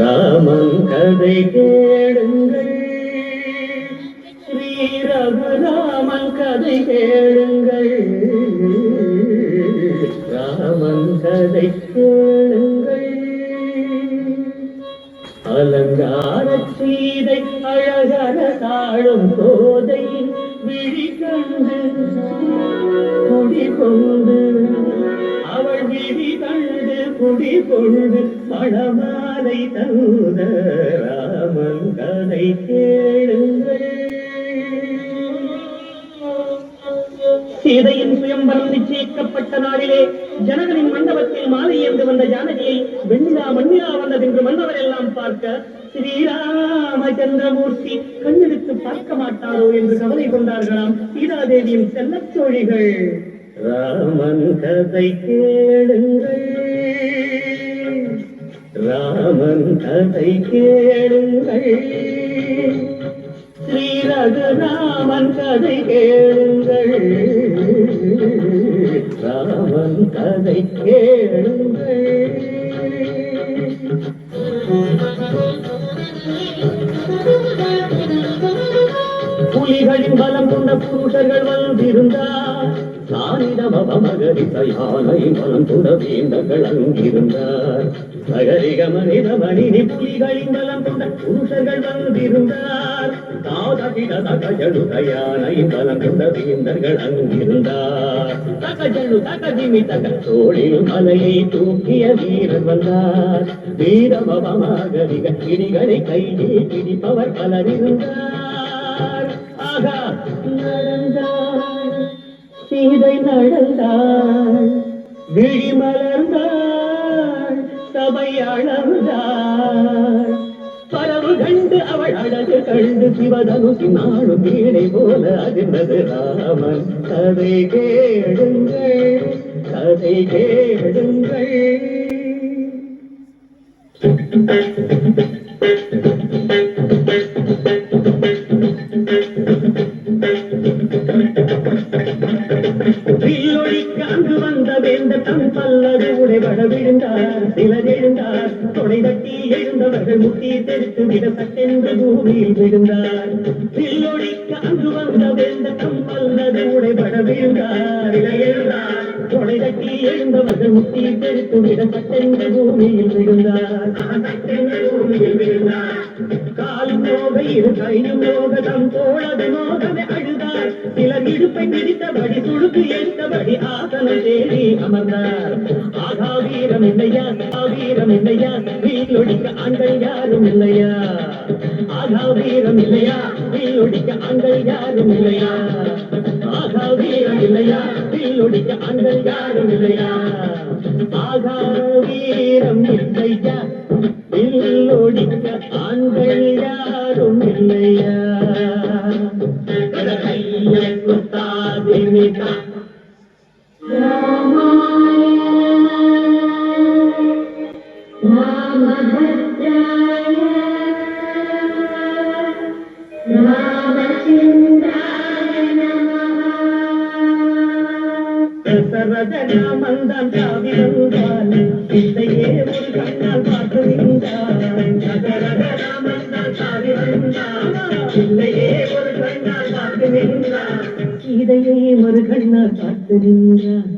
ராமன் கதை கேளுங்கள், ஸ்ரீ ரகுராமன் கதை கேளுங்கள், ராமன் கதை கேளுங்கள். அலங்கார சீதை அழகர தாழும் கோதை விழிகண்டு குடிகொண்டு அவள் விழி கண்டு குடிகொண்டு மணமாலை தந்த ராமன் கதை கேளுங்கள். சீதையின் சுயம்பரம் நிச்சயிக்கப்பட்ட நாளிலே ஜனகனின் மண்டபத்தில் மாலை ஏந்து வந்த ஜானகியை வெண்ணிலா மண்ணிலா வந்ததென்று மன்னவர் எல்லாம் பார்க்க ஸ்ரீராமச்சந்திரமூர்த்தி கண்ணெடுத்து பார்க்க மாட்டாரோ என்று கவலை கொண்டார்களாம் சீதாதேவியின் செல்லத் தோழிகள். ராமன் கதை கேளுங்கள், ராமன் கதை கேளுங்கள், ஸ்ரீ ரகுராமன் கதை கேளுங்கள், ராமன் கதை கேளுங்கள். புலிகளின் பலம் கொண்ட புருஷர்கள் வந்திருந்தார், சானிதமகரித்த யானை பலம் கொண்ட வேந்தர்கள் அங்கிருந்தார். சகரிக மனித மணினி புலிகளின் பலம் கொண்ட புருஷர்கள் வந்திருந்தார், தாதகிட யானை பலம் கொண்ட வேந்தர்கள் அங்கிருந்தார். தகஜனு தகதிமி தக தோளில் மலையை தூக்கிய வீரர் வந்தார், வீரமகரிக கிடிகளை கையில் பிடிப்பவர் பலர் இருந்தார். ஆகா நடந்தார் சீதை நடந்தாள், விழி மலர்ந்தாள், சபை அளந்தாள். பரவு கண்டு அவள் அழகு கண்டு சிவதனுசி நாளும் வீணை போல அதிர்ந்தது. ராமன் கதை கேளுங்கள், கதை கேளுங்கள். அங்கு வந்த வேந்த தம் பல்லது உடைபட விழுந்தார், சிலர் எழுந்தார், தொடை தட்டி எழுந்தவர்கள் முட்டி தெரித்து விட சட்டென்று பூமியில் விழுந்தார். பில்லொழிக்க அங்கு வந்த வேந்த தம் பல்லது உடைபட விழுந்தார், எழுந்தார், தொடை தட்டி எழுந்தவர்கள் முட்டி தெரித்து விட சட்டென்று பூமியில் விழுந்தார். காலும் நோக இரு கையும் நோக தம் தோழது நோகவே அழுதார், சிலர் இடுப்பை பிடித்தபடி துடுக்கு எடுத்தபடி ஆசனம் தேடி அமர்ந்தார். ஆகா வீரம் இல்லையா, வீரம் இல்லையா, வீழொடிக்க ஆண்கள் யாரும் இல்லையா. ஆகா வீரம் இல்லையா, வீழொடிக்க ஆண்கள் யாரும் இல்லையா. ஆகா வீரம் இல்லையா, வீழொடிக்க ஆண்கள் யாரும் இல்லையா. ஆகா வீரம் இல்லையா, வீழொடிக்க ஆண்கள் யாரும் இல்லையா. ராமந்தான் சாவி வந்தான், இதையே ஒரு கண்ணால் பார்த்து நின்றான். ராமந்தான் சாவி வந்தான், இதையே ஒரு கண்ணால் பார்த்து நின்றான். சீதையை ஒரு கண்ணால் பார்த்து நின்றான்,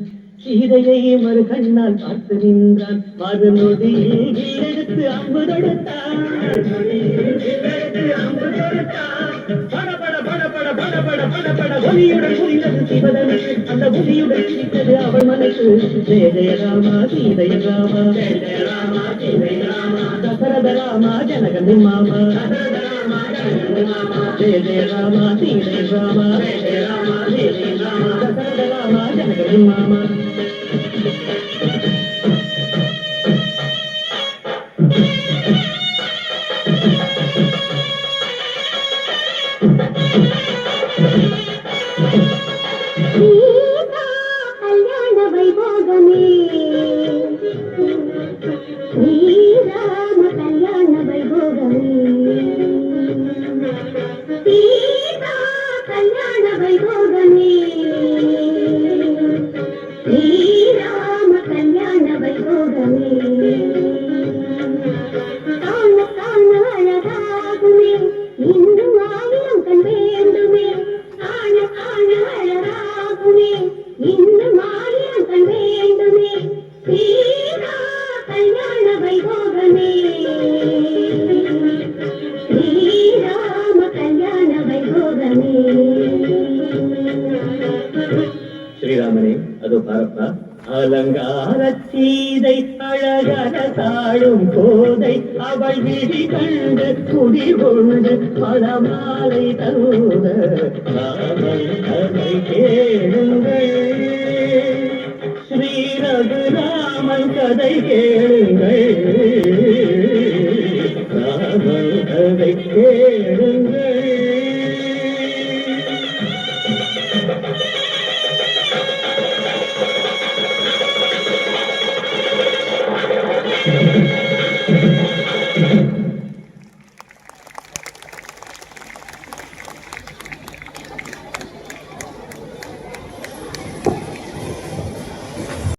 சீதையை ஒரு கண்ணால் பார்த்து நின்றான். மறுநொடியில் எடுத்து அம்பு தொடுத்தான், அம்பு தொடுத்தான். படபட படபட படபட படபட ஒலியுடன் புரிந்தது சிவதனுக்கு, அந்த ஒலியுடன் சிரித்தது அவள் மனசு. ஜெய ஜெய ராமா சீதைய ராமா, ஜெய ஜெய ராமா சீதைய ராமா, தசரத ராமா ஜனகனின் மாமா, தசரத ராமா ஜனகனின் மாமா, ஜெய ஜெய ராமா சீதைய ராமா, ஜெய ஜெய ராமா சீதைய ராமா, தசரத ராமா ஜனகனின் மாமா. கல்யாண வைபோகமே, ஸ்ரீராம கல்யாண வைபோகமே, சீதா கல்யாண வைபோகமே, கல்யாண வைபோகமே ஸ்ரீராம கல்யாண வைபோகமே. ஸ்ரீராமனே அதோ பாரப்பா, அலங்கார சீதை அழகர தாழும் கோதை அவள் விழி கண்டு குடி கொண்டு மணமாலை தருத ராமன் கதை கேளுங்கள். ஸ்ரீ ரகுராமன் கதை கேளுங்கள். ராமன் கதை கேளுங்கள்.